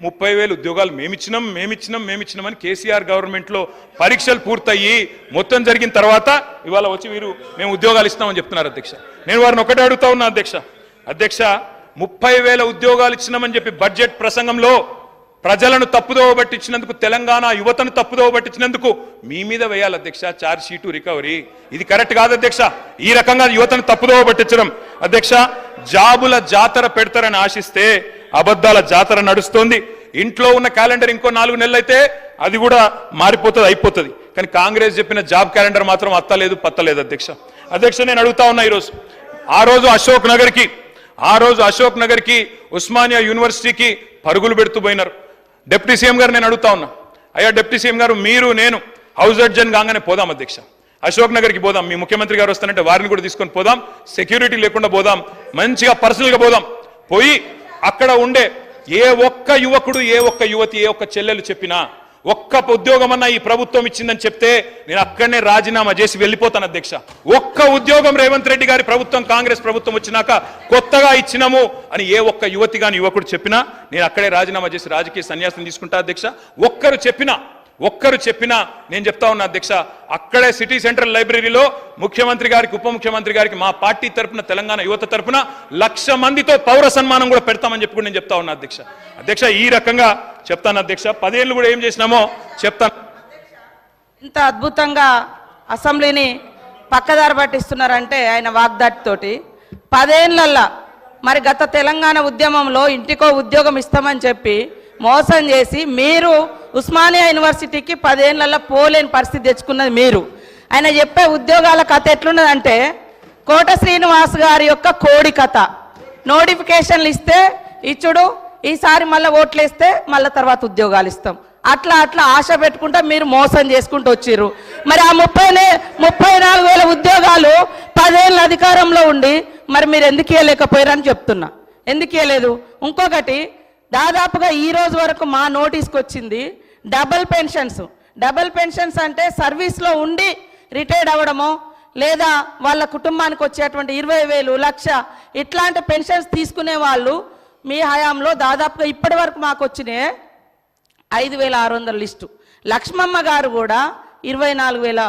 30,000 ఉద్యోగాలు మేమిచ్చినామని కేసీఆర్ గవర్నమెంట్లో పరీక్షలు పూర్తయ్యి మొత్తం జరిగిన తర్వాత ఇవాళ వచ్చి వీరు మేము ఉద్యోగాలు ఇస్తామని చెప్తున్నారు అధ్యక్ష. నేను వారిని ఒకటే అడుగుతా ఉన్నా అధ్యక్ష 30,000 ఉద్యోగాలు ఇచ్చినామని చెప్పి బడ్జెట్ ప్రసంగంలో ప్రజలను తప్పుదోవ పట్టించినందుకు, తెలంగాణ యువతను తప్పుదోవ పట్టించినందుకు మీ మీద వేయాలి అధ్యక్ష ఛార్జ్ షీటు రికవరీ. ఇది కరెక్ట్ కాదు అధ్యక్ష. ఈ రకంగా యువతను తప్పుదోవ పట్టించడం అధ్యక్ష. జాబుల జాతర పెడతారని ఆశిస్తే అబద్ధాల జాతర నడుస్తోంది. ఇంట్లో ఉన్న క్యాలెండర్ ఇంకో 4 నెలలు అయితే అది కూడా మారిపోతుంది, అయిపోతుంది. కానీ కాంగ్రెస్ చెప్పిన జాబ్ క్యాలెండర్ మాత్రం అత్తలేదు పత్తలేదు అధ్యక్ష. నేను అడుగుతా ఉన్నా ఈరోజు ఆ రోజు అశోక్ నగర్కి ఉస్మానియా యూనివర్సిటీకి పరుగులు పెడుతూ పోయినారు. డిప్యూటీ సీఎం గారు నేను అడుగుతా ఉన్నా, అయ్యా డిప్యూటీ సీఎం గారు మీరు నేను హౌస్ అడ్జన్ కాగానే పోదాం అధ్యక్ష, అశోక్ నగర్కి పోదాం, మీ ముఖ్యమంత్రి గారు వస్తానంటే వారిని కూడా తీసుకొని పోదాం, సెక్యూరిటీ లేకుండా పోదాం, మంచిగా పర్సనల్గా పోదాం. పోయి అక్కడ ఉండే ఏ ఒక్క యువకుడు, ఏ ఒక్క యువతి, ఏ ఒక్క చెల్లెలు చెప్పినా ఒక్క ఉద్యోగం అన్నా ఈ ప్రభుత్వం ఇచ్చిందని చెప్తే నేను అక్కడనే రాజీనామా చేసి వెళ్ళిపోతాను అధ్యక్ష. ఒక్క ఉద్యోగం రేవంత్ రెడ్డి గారి ప్రభుత్వం, కాంగ్రెస్ ప్రభుత్వం వచ్చినాక కొత్తగా ఇచ్చినాము అని ఏ ఒక్క యువతి గాని యువకుడు చెప్పినా నేను అక్కడే రాజీనామా చేసి రాజకీయ సన్యాసం తీసుకుంటా అధ్యక్ష. ఒక్కరు చెప్పినా నేను చెప్తా ఉన్నా అధ్యక్ష, అక్కడే సిటీ సెంట్రల్ లైబ్రరీలో ముఖ్యమంత్రి గారికి, ఉప ముఖ్యమంత్రి గారికి మా పార్టీ తరపున, తెలంగాణ యువత తరపున 1,00,000 మందితో పౌర సన్మానం కూడా పెడతామని చెప్పి నేను చెప్తా ఉన్నా అధ్యక్ష. ఈ రకంగా చెప్తాను అధ్యక్ష. 10 ఏళ్ళు కూడా ఏం చేసినామో చెప్తాను. ఇంత అద్భుతంగా అసెంబ్లీని పక్కదారి పట్టిస్తున్నారంటే ఆయన వాగ్దాటితోటి 10 ఏళ్ళల్లా మరి గత తెలంగాణ ఉద్యమంలో ఇంటికో ఉద్యోగం ఇస్తామని చెప్పి మోసం చేసి మీరు ఉస్మానియా యూనివర్సిటీకి 10 ఏళ్ళల్లో పోలేని పరిస్థితి తెచ్చుకున్నది మీరు. ఆయన చెప్పే ఉద్యోగాల కథ ఎట్లున్నదంటే కోట శ్రీనివాస్ గారి యొక్క కోడి కథ. నోటిఫికేషన్లు ఇస్తే ఇచ్చుడు, ఈసారి మళ్ళీ ఓట్లు వేస్తే మళ్ళీ తర్వాత ఉద్యోగాలు ఇస్తాం, అట్లా ఆశ పెట్టుకుంటా మీరు మోసం చేసుకుంటూ వచ్చిర్రు. మరి ఆ 34,000 ఉద్యోగాలు 10 ఏళ్ళ అధికారంలో ఉండి మరి మీరు ఎందుకు ఇవ్వలేకపోయారని చెప్తున్నా. ఎందుకు ఇవ్వలేదు? ఇంకొకటి, దాదాపుగా ఈ రోజు వరకు మా నోటీస్కి వచ్చింది డబుల్ పెన్షన్స్ అంటే సర్వీస్లో ఉండి రిటైర్డ్ అవ్వడమో లేదా వాళ్ళ కుటుంబానికి వచ్చేటువంటి 20,000, 1,00,000 ఇట్లాంటి పెన్షన్స్ తీసుకునే వాళ్ళు మీ హయాంలో దాదాపుగా ఇప్పటి వరకు మాకు వచ్చినాయి 5,600 లిస్టు. లక్ష్మమ్మ గారు కూడా 24,000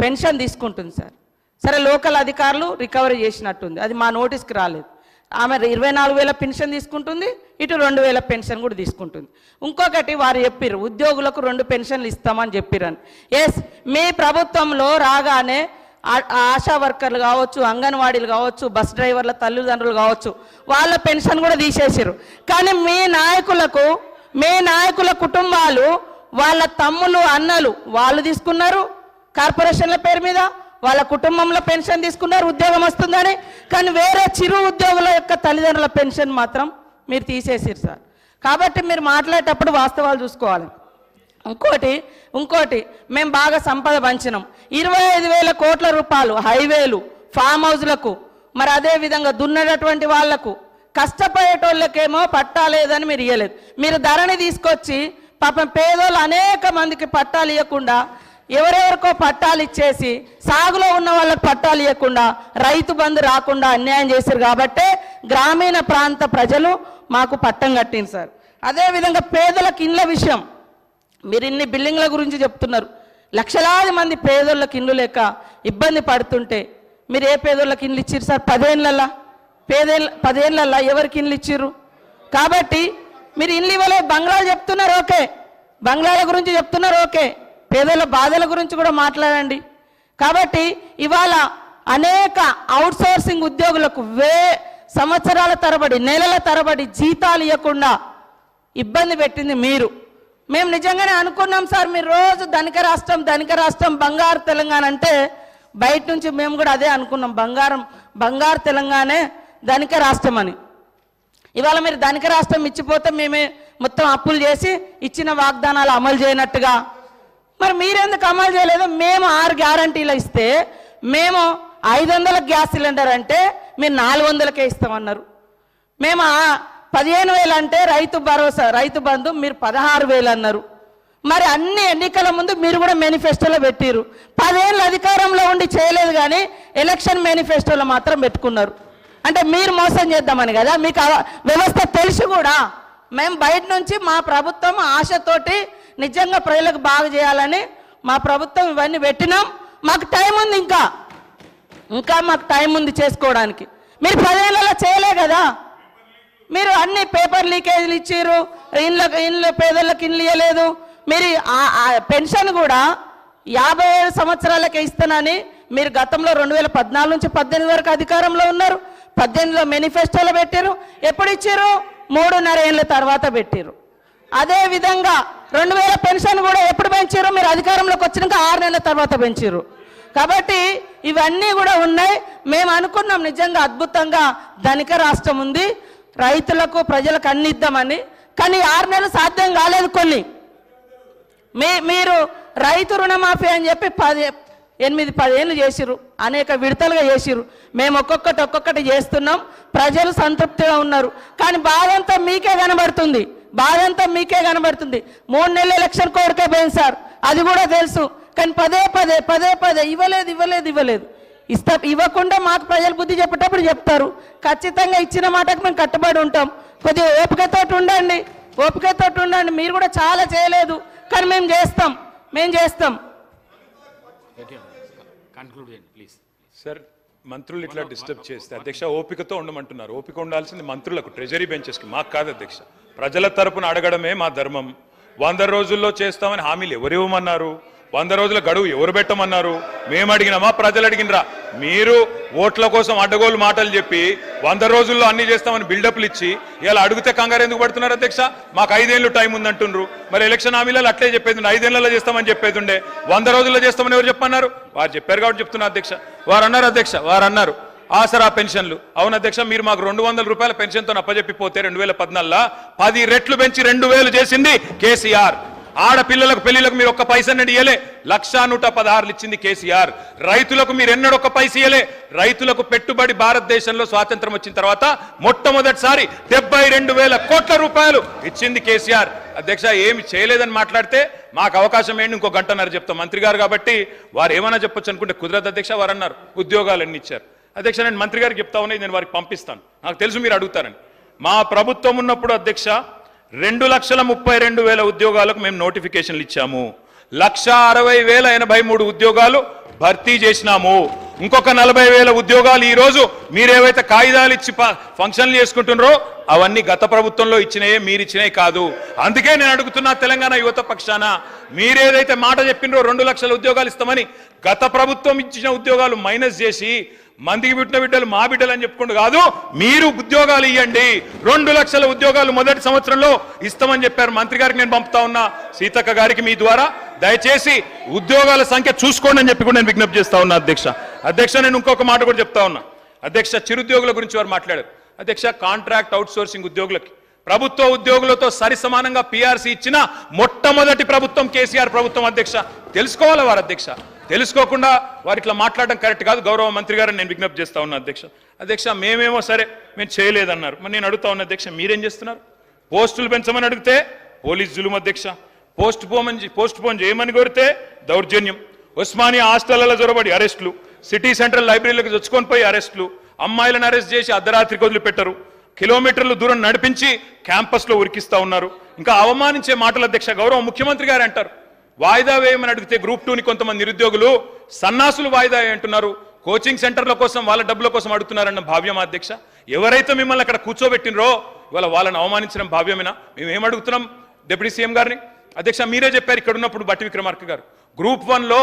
పెన్షన్ తీసుకుంటుంది సార్. సరే లోకల్ అధికారులు రికవరీ చేసినట్టుంది, అది మా నోటీస్కి రాలేదు. ఆమె 24,000 పెన్షన్ తీసుకుంటుంది, ఇటు 2,000 పెన్షన్ కూడా తీసుకుంటుంది. ఇంకొకటి వారు చెప్పిర్రు ఉద్యోగులకు 2 పెన్షన్లు ఇస్తామని చెప్పిరని. ఎస్, మీ ప్రభుత్వంలో రాగానే ఆశా వర్కర్లు కావచ్చు, అంగన్వాడీలు కావచ్చు, బస్ డ్రైవర్ల తల్లిదండ్రులు కావచ్చు, వాళ్ళ పెన్షన్ కూడా తీసేసారు. కానీ మీ నాయకుల కుటుంబాలు, వాళ్ళ తమ్ములు అన్నలు వాళ్ళు తీసుకున్నారు కార్పొరేషన్ల పేరు మీద, వాళ్ళ కుటుంబంలో పెన్షన్ తీసుకున్నారు ఉద్యోగం వస్తుందని. కానీ వేరే చిరు ఉద్యోగుల యొక్క తల్లిదండ్రుల పెన్షన్ మాత్రం మీరు తీసేసారు సార్. కాబట్టి మీరు మాట్లాడేటప్పుడు వాస్తవాలు చూసుకోవాలి. ఇంకోటి మేము బాగా సంపద పంచినాం, 25,000 కోట్ల రూపాయలు హైవేలు, ఫామ్ హౌస్లకు, మరి అదే విధంగా దున్నటువంటి వాళ్లకు, కష్టపడేటోళ్ళకేమో పట్టాలేదని మీరు ఇవ్వలేదు. మీరు ధరని తీసుకొచ్చి పాపం పేదోళ్ళు అనేక మందికి పట్టాలు ఇవ్వకుండా, ఎవరెవరికో పట్టాలు ఇచ్చేసి సాగులో ఉన్న వాళ్ళకి పట్టాలు ఇవ్వకుండా, రైతు బంధు రాకుండా అన్యాయం చేశారు. కాబట్టి గ్రామీణ ప్రాంత ప్రజలు మాకు పట్టం కట్టింది సార్. అదేవిధంగా పేదలకు ఇండ్ల విషయం, మీరు ఇన్ని బిల్డింగ్ల గురించి చెప్తున్నారు, లక్షలాది మంది పేదోళ్ళకి ఇండ్లు లేక ఇబ్బంది పడుతుంటే మీరు ఏ పేదోళ్ళకి ఇండ్లు ఇచ్చిర్రు సార్? 10 ఏళ్ళల్లా ఎవరికి ఇండ్లు ఇచ్చిర్రు? కాబట్టి మీరు ఇండ్లు ఇవ్వలేదు, బంగ్లాలు చెప్తున్నారు ఓకే, బంగ్లాల గురించి చెప్తున్నారు ఓకే, పేదల బాధల గురించి కూడా మాట్లాడండి. కాబట్టి ఇవాళ అనేక అవుట్సోర్సింగ్ ఉద్యోగులకు సంవత్సరాల తరబడి, నెలల తరబడి జీతాలు ఇవ్వకుండా ఇబ్బంది పెట్టింది మీరు. మేము నిజంగానే అనుకున్నాం సార్, మీరు రోజు ధనిక రాష్ట్రం బంగారు తెలంగాణ అంటే బయట నుంచి మేము కూడా అదే అనుకున్నాం, బంగారు తెలంగాణే ధనిక రాష్ట్రం అని. ఇవాళ మీరు ధనిక రాష్ట్రం ఇచ్చిపోతే మేమే మొత్తం అప్పులు చేసి ఇచ్చిన వాగ్దానాలు అమలు చేయనట్టుగా, మరి మీరెందుకు అమలు చేయలేదు? మేము 6 గ్యారంటీలు ఇస్తే మేము 500 గ్యాస్ సిలిండర్ అంటే మీరు 400కే ఇస్తామన్నారు. మేము 15,000 అంటే రైతు భరోసా, రైతు బంధు మీరు 16,000 అన్నారు. మరి అన్ని ఎన్నికల ముందు మీరు కూడా మేనిఫెస్టోలో పెట్టిరు. 10 ఏళ్ళు అధికారంలో ఉండి చేయలేదు, కానీ ఎలక్షన్ మేనిఫెస్టోలో మాత్రం పెట్టుకున్నారు. అంటే మీరు మోసం చేద్దామని కదా, మీకు వ్యవస్థ తెలిసి కూడా మేము బయట నుంచి మా ప్రభుత్వం ఆశతోటి నిజంగా ప్రజలకు బాగా చేయాలని మా ప్రభుత్వం ఇవన్నీ పెట్టినాం. మాకు టైం ఉంది, ఇంకా మాకు టైం ఉంది చేసుకోవడానికి. మీరు 10 ఏళ్ళలో చేయలే కదా. మీరు అన్ని పేపర్ లీకేజీలు ఇచ్చారు, ఇండ్ల పేదలకు ఇండ్లు ఇవ్వలేదు. మీరు పెన్షన్ కూడా 57 సంవత్సరాలకే ఇస్తానని మీరు గతంలో 2014 నుంచి 18 వరకు అధికారంలో ఉన్నారు. 18లో మేనిఫెస్టోలో పెట్టారు. ఎప్పుడు ఇచ్చారు? 3.5 ఏళ్ళ తర్వాత పెట్టారు. అదే విధంగా 2000 పెన్షన్ కూడా ఎప్పుడు పెంచారు? మీరు అధికారంలోకి వచ్చినాక 6 నెలల తర్వాత పెంచారు. కాబట్టి ఇవన్నీ కూడా ఉన్నాయి. మేము అనుకున్నాం నిజంగా అద్భుతంగా ధనిక రాష్ట్రం ఉంది, రైతులకు ప్రజలకు అన్ని ఇద్దామని. కానీ 6 నెలలు సాధ్యం కాలేదు. కొన్ని మీరు రైతు రుణమాఫీ అని చెప్పి 8-10 ఏళ్ళు చేసిరు, అనేక విడతలుగా చేసిరు. మేము ఒక్కొక్కటి చేస్తున్నాం. ప్రజలు సంతృప్తిగా ఉన్నారు. కానీ బాధ అంతా మీకే కనబడుతుంది. 3 నెలల ఎలక్షన్ కోరికే పోయింది సార్, అది కూడా తెలుసు. కానీ పదే ఇవ్వలేదు. ఇవ్వకుండా మాకు ప్రజలు బుద్ధి చెప్పేటప్పుడు చెప్తారు. ఖచ్చితంగా ఇచ్చిన మాటకు మేము కట్టుబడి ఉంటాం. కొద్దిగా ఓపికతోటి ఉండండి. మీరు కూడా చాలా చేయలేదు, కానీ మేము చేస్తాం. సార్, మంత్రులు ఇట్లా డిస్టర్బ్ చేస్తే అధ్యక్ష ఓపికతో ఉండమంటున్నారు. ఓపిక ఉండాల్సింది మంత్రులకు, ట్రెజరీ బెంచెస్కి, మాకు కాదు అధ్యక్ష. ప్రజల తరపున అడగడమే మా ధర్మం. 100 రోజుల్లో చేస్తామని హామీలు ఎవరు ఇవ్వమన్నారు? 100 రోజుల గడువు ఎవరు పెట్టమన్నారు? మేము అడిగినామా? ప్రజలు అడిగినరా? మీరు ఓట్ల కోసం అడ్డగోలు మాటలు చెప్పి 100 రోజుల్లో అన్ని చేస్తామని బిల్డప్లు ఇచ్చి ఇలా అడిగితే కంగారు ఎందుకు పడుతున్నారు అధ్యక్ష? మాకు 5 ఏళ్ళు టైం ఉందంటుండ్రు. మరి ఎలక్షన్ హామీలలో అట్లే చెప్పేది, 5 ఏళ్లలో చేస్తామని చెప్పేది ఉండే. 100 రోజుల్లో చేస్తామని ఎవరు చెప్పన్నారు? వారు చెప్పారు కాబట్టి చెప్తున్నా అధ్యక్ష. వారు అన్నారు ఆసరా పెన్షన్లు. అవును అధ్యక్ష, మీరు మాకు 200 రూపాయల పెన్షన్తో అప్పచెప్పిపోతే 2014లో 10 రెట్లు పెంచి 2000 చేసింది కేసీఆర్. ఆడపిల్లలకు పెళ్లిలకు మీరు ఒక్క పైసన్నది ఇయ్యలే, 1,116 ఇచ్చింది కేసీఆర్. రైతులకు మీరు ఎన్నడొక్క పైస ఇయ్యలే. రైతులకు పెట్టుబడి భారతదేశంలో స్వాతంత్రం వచ్చిన తర్వాత మొట్టమొదటిసారి 72,000 కోట్ల రూపాయలు ఇచ్చింది కేసీఆర్. అధ్యక్ష, ఏమి చేయలేదని మాట్లాడితే మాకు అవకాశం ఏంటి? ఇంకో గంటన్నర చెప్తాం. మంత్రి గారు కాబట్టి వారు ఏమైనా చెప్పొచ్చు అనుకుంటే కుదరదు అధ్యక్ష. వారు అన్నారు ఉద్యోగాలు ఎన్ని ఇచ్చారు. అధ్యక్ష, నేను మంత్రి గారికి చెప్తా ఉన్నాయి, నేను వారికి పంపిస్తాను. నాకు తెలుసు మీరు అడుగుతారని. మా ప్రభుత్వం ఉన్నప్పుడు అధ్యక్ష 2,32,000 ఉద్యోగాలకు మేము నోటిఫికేషన్లు ఇచ్చాము. 1,60,083 ఉద్యోగాలు భర్తీ చేసినాము. ఇంకొక 40,000 ఉద్యోగాలు ఈ రోజు మీరేవైతే కాగితాలు ఇచ్చి ఫంక్షన్లు చేసుకుంటున్నారో అవన్నీ గత ప్రభుత్వంలో ఇచ్చినాయే, మీరు ఇచ్చినాయి కాదు. అందుకే నేను అడుగుతున్నా తెలంగాణ యువత పక్షాన, మీరేదైతే మాట చెప్పినరో 2 లక్షల ఉద్యోగాలు ఇస్తామని, గత ప్రభుత్వం ఇచ్చిన ఉద్యోగాలు మైనస్ చేసి మందికి పుట్టిన బిడ్డలు మా బిడ్డలు అని చెప్పుకుంటూ కాదు, మీరు ఉద్యోగాలు ఇవ్వండి. 2 లక్షల ఉద్యోగాలు మొదటి సంవత్సరంలో ఇస్తామని చెప్పారు. మంత్రి గారికి నేను పంపుతా ఉన్నా, సీతక్క గారికి మీ ద్వారా దయచేసి ఉద్యోగాల సంఖ్య చూసుకోండి అని చెప్పి కూడా నేను విజ్ఞప్తి చేస్తా ఉన్నా అధ్యక్ష. నేను ఇంకొక మాట కూడా చెప్తా ఉన్నా అధ్యక్ష. చిరుద్యోగుల గురించి వారు మాట్లాడారు అధ్యక్ష. కాంట్రాక్ట్ అవుట్సోర్సింగ్ ఉద్యోగులకి ప్రభుత్వ ఉద్యోగులతో సరి సమానంగా పిఆర్సీ ఇచ్చిన మొట్టమొదటి ప్రభుత్వం కేసీఆర్ ప్రభుత్వం అధ్యక్ష. తెలుసుకోవాలి వారు అధ్యక్ష. తెలుసుకోకుండా వారు ఇట్లా మాట్లాడడం కరెక్ట్ కాదు. గౌరవ మంత్రి గారిని నేను విజ్ఞప్తి చేస్తా ఉన్నా అధ్యక్ష. మేమేమో సరే మేము చేయలేదన్నారు. మరి నేను అడుగుతా ఉన్నా అధ్యక్ష, మీరేం చేస్తున్నారు? పోస్టులు పెంచమని అడిగితే పోలీస్ జులుం అధ్యక్ష. పోస్ట్ పోన్ చేయమని కోరితే దౌర్జన్యం. ఉస్మానియా హాస్టళ్లలో జొరబడి అరెస్టులు, సిటీ సెంట్రల్ లైబ్రరీలకు చొచ్చుకొని పోయి అరెస్టులు, అమ్మాయిలను అరెస్ట్ చేసి అర్ధరాత్రికి వదిలిపెట్టరు, కిలోమీటర్లు దూరం నడిపించి క్యాంపస్లో ఉరికిస్తా ఉన్నారు. ఇంకా అవమానించే మాటలు అధ్యక్ష. గౌరవ ముఖ్యమంత్రి గారు అంటారు వాయిదా వేయమని అడిగితే గ్రూప్ 2ని కొంతమంది నిరుద్యోగులు సన్నాసులు వాయిదా అంటున్నారు. కోచింగ్ సెంటర్ల కోసం వాళ్ళ డబ్బుల కోసం అడుగుతున్నారన్న భావ్యమా అధ్యక్ష? ఎవరైతే మిమ్మల్ని అక్కడ కూర్చోబెట్టినరో ఇవాళ వాళ్ళని అవమానించడం భావ్యమేనా? మేము ఏం అడుగుతున్నాం డిప్యూటీ సీఎం గారిని? అధ్యక్ష, మీరే చెప్పారు ఇక్కడ ఉన్నప్పుడు బట్టి విక్రమార్క గారు, గ్రూప్ 1లో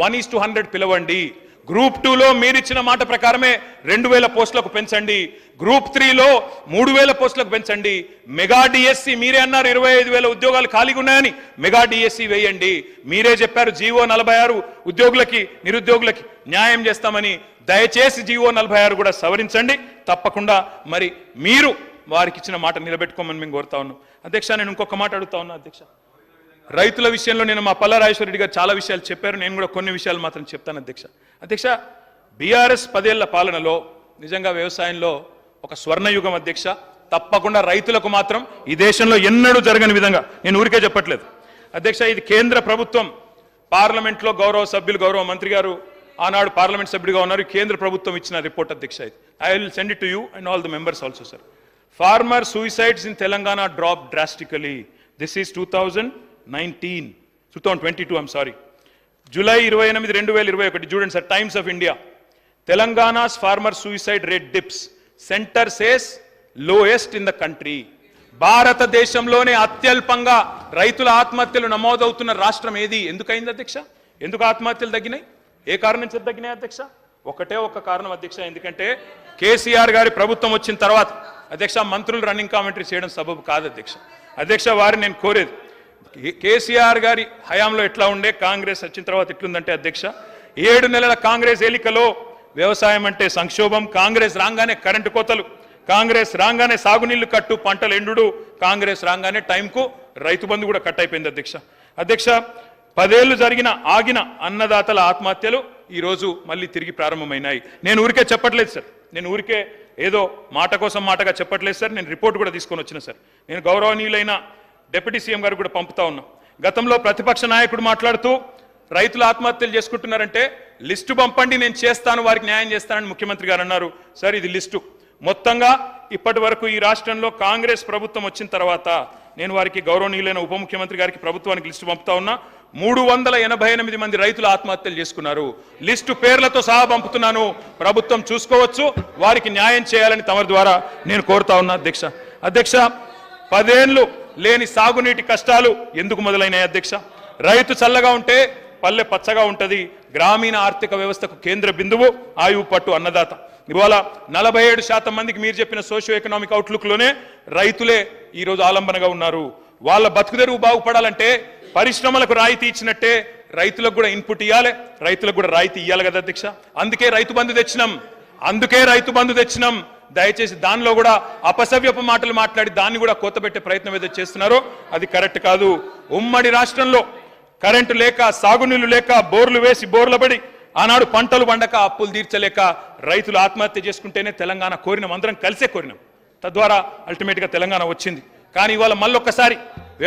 1:100 పిలవండి. గ్రూప్ 2లో మీరిచ్చిన మాట ప్రకారమే 2,000 పోస్టులకు పెంచండి. గ్రూప్ 3లో 3,000 పోస్టులకు పెంచండి. మెగా డిఎస్సి మీరే అన్నారు 25,000 ఉద్యోగాలు ఖాళీగా ఉన్నాయని, మెగా డిఎస్సి వేయండి. మీరే చెప్పారు జీవో 46 ఉద్యోగులకి నిరుద్యోగులకి న్యాయం చేస్తామని. దయచేసి జీవో 46 కూడా సవరించండి తప్పకుండా. మరి మీరు వారికి ఇచ్చిన మాట నిలబెట్టుకోమని మేము కోరుతా ఉన్నాం అధ్యక్ష. నేను ఇంకొక మాట అడుగుతా ఉన్నా అధ్యక్ష. రైతుల విషయంలో నేను మా పల్లా రాజేశ్వరరెడ్డి గారు చాలా విషయాలు చెప్పారు. నేను కూడా కొన్ని విషయాలు మాత్రం చెప్తాను అధ్యక్ష. బీఆర్ఎస్ 10 ఏళ్ల పాలనలో నిజంగా వ్యవసాయంలో ఒక స్వర్ణయుగం అధ్యక్ష. తప్పకుండా రైతులకు మాత్రం ఈ దేశంలో ఎన్నడూ జరగని విధంగా, నేను ఊరికే చెప్పట్లేదు అధ్యక్ష, ఇది కేంద్ర ప్రభుత్వం పార్లమెంట్లో గౌరవ సభ్యులు గౌరవ మంత్రి గారు ఆనాడు పార్లమెంట్ సభ్యుడిగా ఉన్నారు. కేంద్ర ప్రభుత్వం ఇచ్చిన రిపోర్ట్ అధ్యక్ష. ఇది I will send it to you and all the members also sir. farmer suicides in Telangana dropped drastically. This is 2022, I'm sorry. July 28, 2021, చూడండి sir, Times of India. Telangana's farmer suicide rate dips. Center says lowest in the country. భారతదేశంలోనే అత్యల్పంగా రైతుల ఆత్మహత్యలు నమోదవుతున్న రాష్ట్రం ఏది? ఎందుకైంది అధ్యక్ష? ఎందుకు ఆత్మహత్యలు తగ్గినాయి? ఏ కారణం చేత తగ్గినాయి అధ్యక్ష? ఒకటే ఒక కారణం అధ్యక్ష, ఎందుకంటే కేసీఆర్ గారి ప్రభుత్వం వచ్చిన తర్వాత అధ్యక్ష మంత్రులు రన్నింగ్ కామెంటరీ చేయడం సబబు కాదు అధ్యక్ష. అధ్యక్ష వారిని నేను కోరేది, కేసీఆర్ గారి హయాంలో ఎట్లా ఉండే, కాంగ్రెస్ వచ్చిన తర్వాత ఎట్లుందంటే అధ్యక్ష 7 నెలల కాంగ్రెస్ ఏలికలో వ్యవసాయం అంటే సంక్షోభం, కాంగ్రెస్ రాగానే కరెంటు కోతలు, కాంగ్రెస్ రాగానే సాగునీళ్లు కట్టు, పంటలు ఎండుడు, కాంగ్రెస్ రాగానే టైంకు రైతు బంధు కూడా కట్ అయిపోయింది అధ్యక్ష. అధ్యక్ష 10 ఏళ్లు ఆగిన అన్నదాతల ఆత్మహత్యలు ఈ రోజు మళ్ళీ తిరిగి ప్రారంభమైనాయి. నేను ఊరికే చెప్పట్లేదు సార్, నేను ఊరికే ఏదో మాట కోసం మాటగా చెప్పట్లేదు సార్, నేను రిపోర్ట్ కూడా తీసుకొని వచ్చిన సార్. నేను గౌరవనీయులైన డిప్యూటీ సీఎం గారు కూడా పంపుతా ఉన్నా. గతంలో ప్రతిపక్ష నాయకుడు మాట్లాడుతూ రైతులు ఆత్మహత్యలు చేసుకుంటున్నారంటే లిస్టు పంపండి, నేను చేస్తాను, వారికి న్యాయం చేస్తానని ముఖ్యమంత్రి గారు అన్నారు. సార్ ఇది లిస్టు మొత్తంగా ఇప్పటి వరకు ఈ రాష్ట్రంలో కాంగ్రెస్ ప్రభుత్వం వచ్చిన తర్వాత నేను వారికి గౌరవనీయులైన ఉప ముఖ్యమంత్రి గారికి ప్రభుత్వానికి లిస్టు పంపుతా ఉన్నా. 388 మంది రైతులు ఆత్మహత్యలు చేసుకున్నారు. లిస్టు పేర్లతో సహా పంపుతున్నాను, ప్రభుత్వం చూసుకోవచ్చు, వారికి న్యాయం చేయాలని తమరి ద్వారా నేను కోరుతా ఉన్నా అధ్యక్ష. అధ్యక్ష 10 ఏళ్లు లేని సాగునీటి కష్టాలు ఎందుకు మొదలైనాయి అధ్యక్ష? రైతు చల్లగా ఉంటే పల్లె పచ్చగా ఉంటది, గ్రామీణ ఆర్థిక వ్యవస్థకు కేంద్ర బిందువు ఆయువు పట్టు అన్నదాత. ఇవాళ 47% మందికి మీరు చెప్పిన సోషియో ఎకనామిక్ అవుట్లుక్లోనే రైతులే ఈరోజు ఆలంబనగా ఉన్నారు. వాళ్ళ బతుకుదెరువు బాగుపడాలంటే పరిశ్రమలకు రాయితీ ఇచ్చినట్టే రైతులకు కూడా ఇన్పుట్ ఇవ్వాలి, రైతులకు కూడా రాయితీ ఇవ్వాలి కదా అధ్యక్ష. అందుకే రైతు బంధు తెచ్చినాం. దయచేసి దానిలో కూడా అపసవ్యపు మాటలు మాట్లాడి దాన్ని కూడా కోతబెట్టే ప్రయత్నం ఏదో చేస్తున్నారో అది కరెక్ట్ కాదు. ఉమ్మడి రాష్ట్రంలో కరెంటు లేక, సాగునీళ్లు లేక, బోర్లు వేసి బోర్లబడి ఆనాడు పంటలు పండక, అప్పులు తీర్చలేక రైతులు ఆత్మహత్య చేసుకుంటేనే తెలంగాణ కోరినాం, అందరం కలిసే కోరినాం. తద్వారా అల్టిమేట్గా తెలంగాణ వచ్చింది. కానీ ఇవాళ మళ్ళొక్కసారి